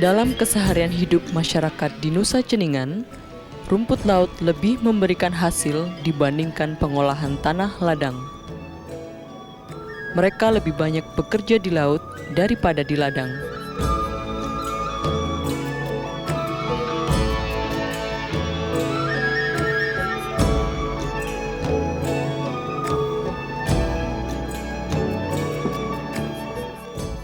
Dalam keseharian hidup masyarakat di Nusa Ceningan, rumput laut lebih memberikan hasil dibandingkan pengolahan tanah ladang. Mereka lebih banyak bekerja di laut daripada di ladang.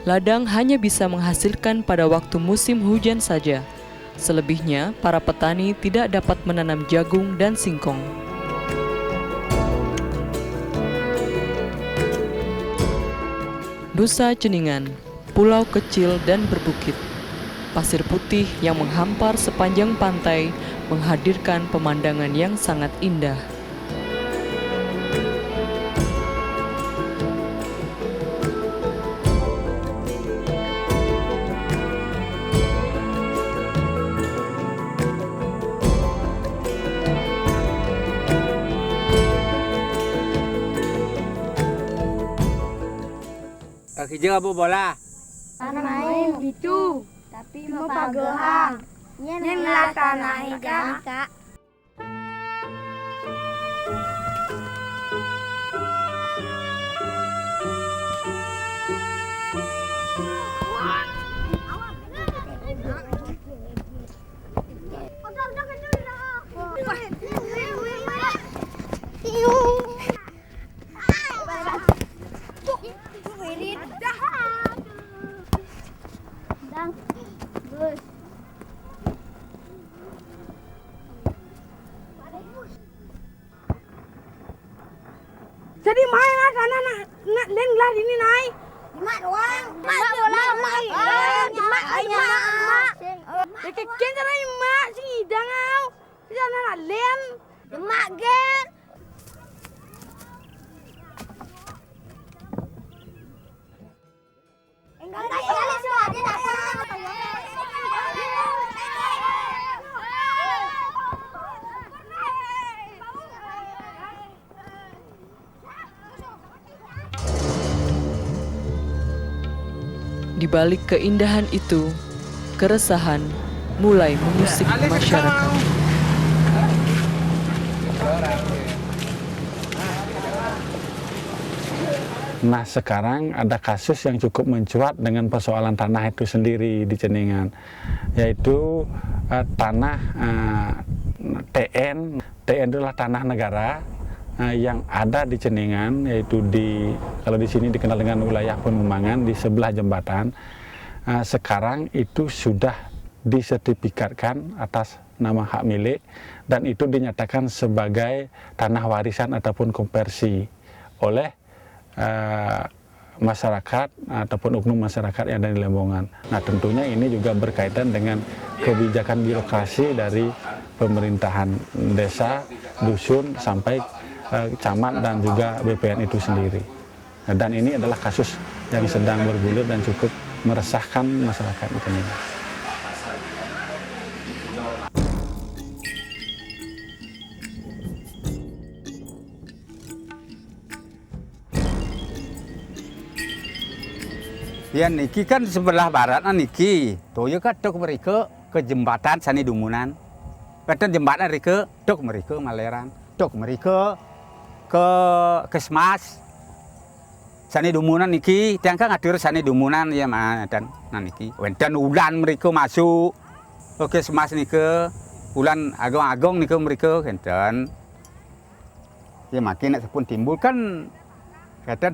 Ladang hanya bisa menghasilkan pada waktu musim hujan saja. Selebihnya, para petani tidak dapat menanam jagung dan singkong. Nusa Ceningan, pulau kecil dan berbukit. Pasir putih yang menghampar sepanjang pantai menghadirkan pemandangan yang sangat indah. Kijeng abu bola. Main gitu, tapi mapagahang. Yan la tanah ka. Jadi main lah sana nak lenglah ini naik. Mak doang. Mak bola mak. Mak mak. Kekek cara mak sing idang au. Sana nak len. Mak gen. Enggak sekali semua dia dapat. Di balik keindahan itu, keresahan mulai mengusik masyarakat. Nah, sekarang ada kasus yang cukup mencuat dengan persoalan tanah itu sendiri di Ceningan, yaitu tanah TN. TN adalah tanah negara yang ada di Ceningan, yaitu kalau di sini dikenal dengan wilayah Penumangan di sebelah jembatan. Sekarang itu sudah disertifikatkan atas nama hak milik dan itu dinyatakan sebagai tanah warisan ataupun konversi oleh masyarakat ataupun oknum masyarakat yang ada di Lembongan. Nah, tentunya ini juga berkaitan dengan kebijakan birokrasi dari pemerintahan desa, dusun sampai camat dan juga BPN itu sendiri. Nah, dan ini adalah kasus yang sedang bergulir dan cukup meresahkan masyarakat di sini. Ya niki kan sebelah barat niki. Toyo kan dok mereka ke jembatan Sani Dumunan. Kadang jembatan mereka dok mereka Maleran. Dok mereka ke Kesmas. Sani Dumunan niki, tiangka ngatur Sani Dumunan ya mah dan niki. Dan ulan mereka masuk ke Kesmas niki. Ulan agong-agong niki mereka enten. Ya makin pun timbul kan kadang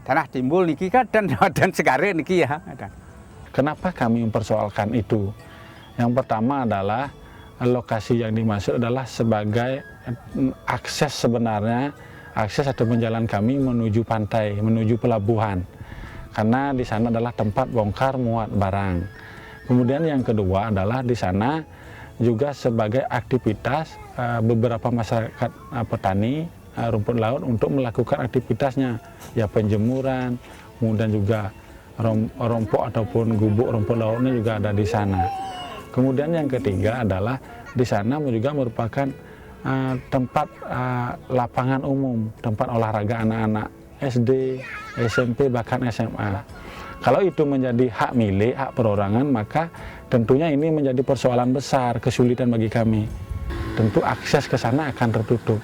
tanah timbul niki kan dan sekarang niki ya. Kenapa kami mempersoalkan itu? Yang pertama adalah lokasi yang dimaksud adalah sebagai akses sebenarnya, akses atau jalan kami menuju pantai, menuju pelabuhan. Karena di sana adalah tempat bongkar muat barang. Kemudian yang kedua adalah di sana juga sebagai aktivitas beberapa masyarakat petani rumput laut untuk melakukan aktivitasnya, ya penjemuran, kemudian juga rompok ataupun gubuk rumput lautnya juga ada di sana. Kemudian yang ketiga adalah di sana juga merupakan tempat lapangan umum, tempat olahraga anak-anak SD, SMP bahkan SMA. Kalau itu menjadi hak milik, hak perorangan, maka tentunya ini menjadi persoalan besar, kesulitan bagi kami. Tentu akses ke sana akan tertutup.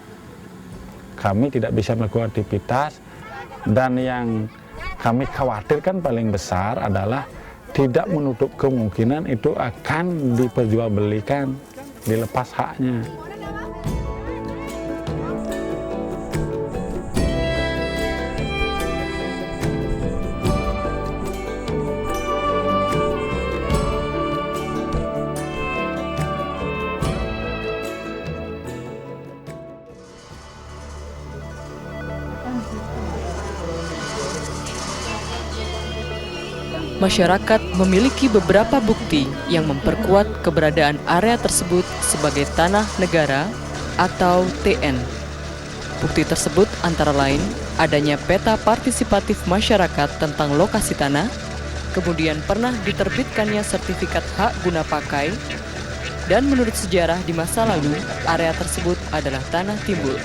Kami tidak bisa melakukan aktivitas, dan yang kami khawatirkan paling besar adalah tidak menutup kemungkinan itu akan diperjualbelikan, dilepas haknya. Masyarakat memiliki beberapa bukti yang memperkuat keberadaan area tersebut sebagai tanah negara atau TN. Bukti tersebut antara lain adanya peta partisipatif masyarakat tentang lokasi tanah, kemudian pernah diterbitkannya sertifikat hak guna pakai, dan menurut sejarah di masa lalu, area tersebut adalah tanah timbul.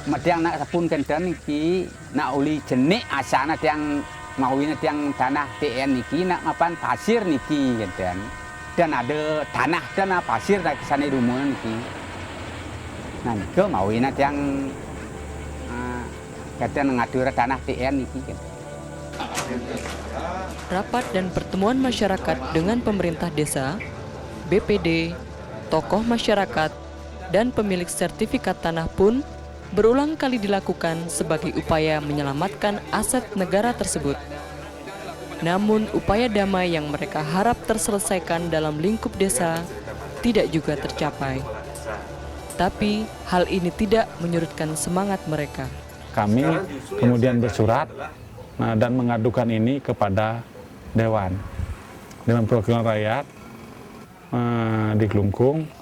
Matiang nak sapun kenten niki nak uli jenik asana tiang mauina tiang tanah TN niki nak mapan pasir niki kenten. Dan ada tanah dan pasir dari sana rumah niki. Nah nike mauina tiang kenten ngatur tanah TN niki kenten. Rapat dan pertemuan masyarakat dengan pemerintah desa, BPD, tokoh masyarakat, dan pemilik sertifikat tanah pun berulang kali dilakukan sebagai upaya menyelamatkan aset negara tersebut. Namun upaya damai yang mereka harap terselesaikan dalam lingkup desa tidak juga tercapai. Tapi hal ini tidak menyurutkan semangat mereka. Kami kemudian bersurat dan mengadukan ini kepada Dewan Perwakilan Rakyat di Kelungkung.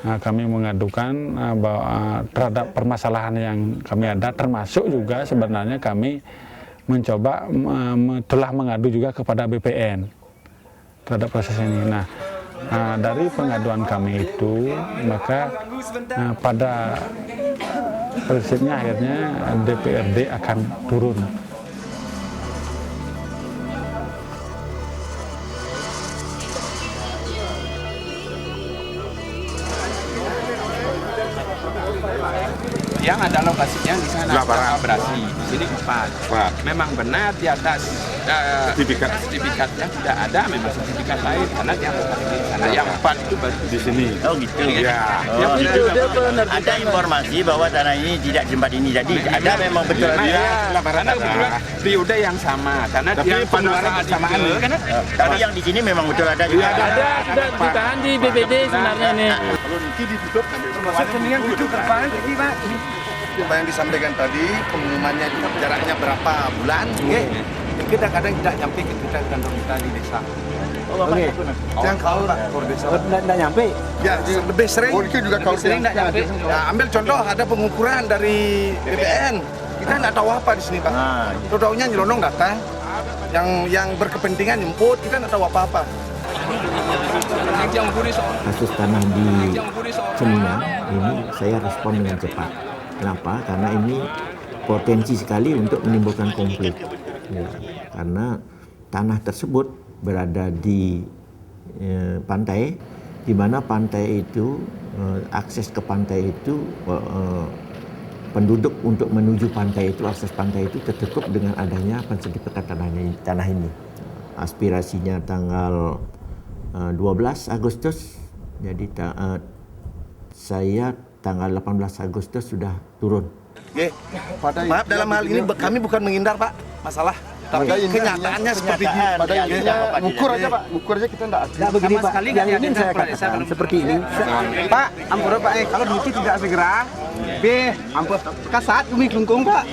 Kami mengadukan bahwa terhadap permasalahan yang kami ada, termasuk juga sebenarnya kami mencoba telah mengadu juga kepada BPN terhadap proses ini. Nah, dari pengaduan kami itu, maka pada prinsipnya akhirnya DPRD akan turun. Yang ada lokasinya di sana kolaborasi, di sini 4. Memang benar di atas sertifikatnya tidak ada memang sertifikat lain karena yang di sana yang 4 itu baru di sini. Oh gitu. Ya. Yang itu ada informasi bahwa tanah ini tidak jembat ini, jadi ada memang betul. Karena kebetulan periode yang sama, karena dia pengeluaran bersamaan. Tapi yang di sini memang betul ada juga. Ada sudah ditahan di BPD sebenarnya ini. Kalau niki ditutup, termasuk mendingan tutup terpaling ini Pak. Apa yang disampaikan tadi, pengumumannya itu jaraknya berapa bulan, kadang-kadang tidak nyampe ke kita kantor kita di desa. Oke. Yang kalau kantor desa. Tidak nyampe? Ya, lebih sering. Itu juga kalau sering tidak nyampe. Ya, ambil contoh ada pengukuran dari BPN. Kita tidak tahu apa di sini Pak. Tahu-tahunya nyelonong datang. Yang berkepentingan jemput, kita tidak tahu apa-apa. Kasus tanah di Ceningan ini saya respon dengan cepat. Kenapa? Karena ini potensi sekali untuk menimbulkan konflik. Ya, karena tanah tersebut berada di pantai, di mana pantai itu akses ke pantai itu penduduk untuk menuju pantai itu, akses pantai itu tertutup dengan adanya pensertifikat tanah ini. Aspirasinya tanggal 12 Agustus, jadi saya tanggal 18 Agustus sudah turun. Maaf dalam hal ini kami bukan menghindar Pak masalah, tapi kenyataannya seperti ini. Pada intinya ukur aja Pak, ukur aja kita enggak. Tidak begini Pak, yang ingin saya katakan seperti ini. Pak, ampun Pak, kalau duit tidak segera, ampun, kasat kami Kelungkung Pak,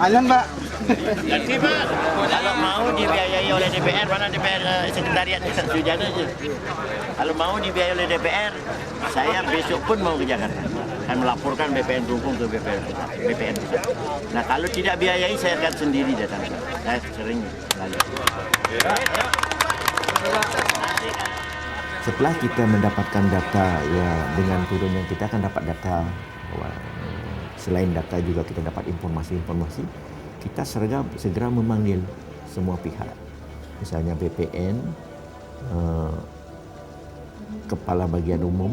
ayan Pak. Nanti Pak, kalau mau dibiayai oleh DPR, mana DPR sekretariat Sujana aja. Kalau mau dibiayai oleh DPR, saya besok pun mau ke Jakarta. Akan melaporkan BPN Kelungkung ke BPN. Nah kalau tidak biayai, saya akan sendiri datang. Saya sering lalu. Setelah kita mendapatkan data, ya dengan turunnya kita akan dapat data. Selain data juga kita dapat informasi-informasi. Kita segera memanggil semua pihak, misalnya BPN, kepala bagian umum,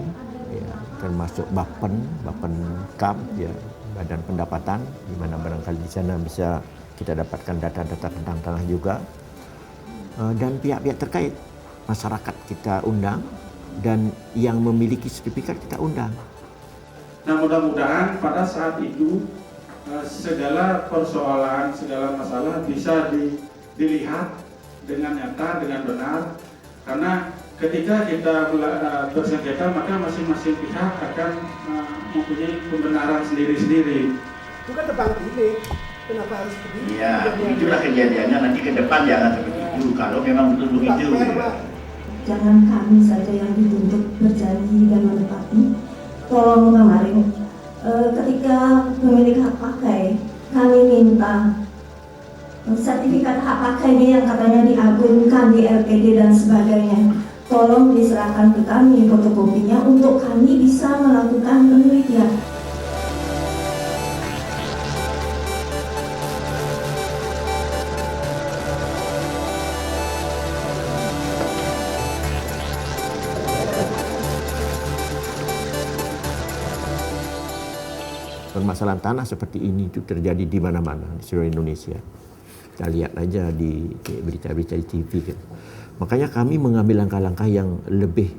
ya, termasuk Bapen KAM, ya, Badan Pendapatan, di mana barangkali di sana bisa kita dapatkan data-data tentang tanah juga, dan pihak-pihak terkait, masyarakat kita undang, dan yang memiliki sertifikat kita undang. Nah, mudah-mudahan pada saat itu segala persoalan, segala masalah bisa dilihat dengan nyata, dengan benar, karena ketika kita bersengketa maka masing-masing pihak akan mempunyai pembenaran sendiri-sendiri. Bukan tebang pilih, kenapa harus begitu? Iya, itulah kejadiannya, nanti ke depan jangan seperti itu, kalau memang betul begitu. Jangan kami saja yang dituntut berjanji dan menepati. Tolong kemarin, ketika pemilik hak pakai, kami minta sertifikat hak pakainya yang katanya diagunkan di LPD dan sebagainya, tolong diserahkan ke kami fotokopinya untuk kami bisa melakukan penelitian. Permasalahan tanah seperti ini itu terjadi di mana-mana di seluruh Indonesia. Kita lihat aja di berita-berita di TV kan. Makanya kami mengambil langkah-langkah yang lebih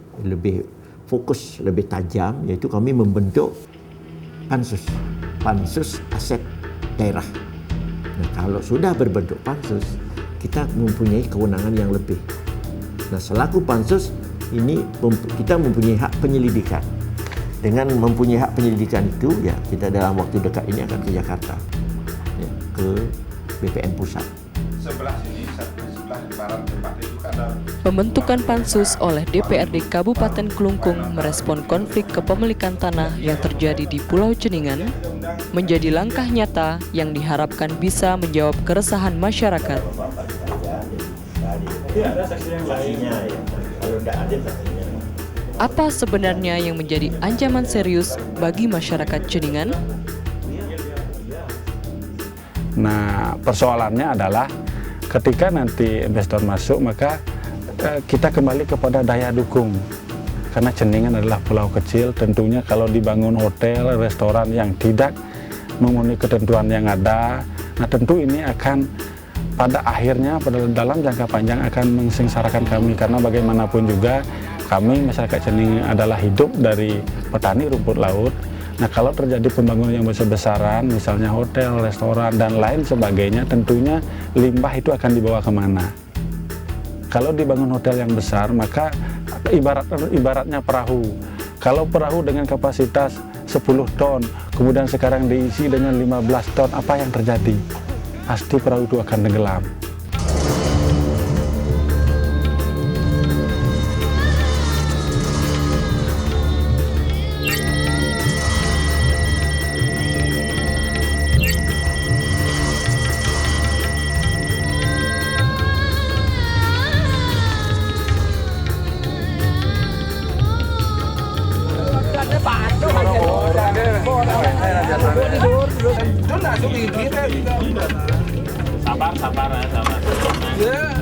fokus, lebih tajam, yaitu kami membentuk pansus aset daerah. Nah, kalau sudah berbentuk pansus, kita mempunyai kewenangan yang lebih. Nah, selaku pansus ini kita mempunyai hak penyelidikan. Dengan mempunyai hak penyelidikan itu, ya kita dalam waktu dekat ini akan ke Jakarta, ya, ke BPN Pusat. Sebelah sini, sebelah di barat tempat itu ada. Pembentukan pansus oleh DPRD Kabupaten Klungkung merespon konflik kepemilikan tanah yang terjadi di Pulau Ceningan menjadi langkah nyata yang diharapkan bisa menjawab keresahan masyarakat. Apa sebenarnya yang menjadi ancaman serius bagi masyarakat Ceningan? Nah, persoalannya adalah ketika nanti investor masuk, maka kita kembali kepada daya dukung. Karena Ceningan adalah pulau kecil, tentunya kalau dibangun hotel, restoran yang tidak memenuhi ketentuan yang ada, nah tentu ini akan pada akhirnya, dalam jangka panjang akan mensengsarakan kami. Karena bagaimanapun juga kami, masyarakat Ceningan adalah hidup dari petani rumput laut. Nah, kalau terjadi pembangunan yang besar-besaran, misalnya hotel, restoran, dan lain sebagainya, tentunya limbah itu akan dibawa kemana? Kalau dibangun hotel yang besar, maka ibaratnya perahu. Kalau perahu dengan kapasitas 10 ton, kemudian sekarang diisi dengan 15 ton, apa yang terjadi? Pasti perahu itu akan tenggelam. Sabar. Ya,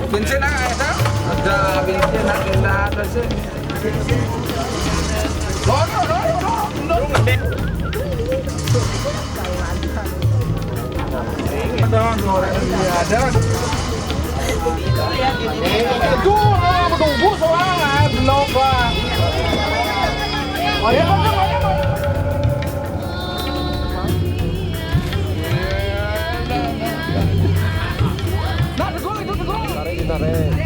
bensin ada. Ada bensin ada sih. Ada. Itu menunggu soalnya belum Pak. Tarik.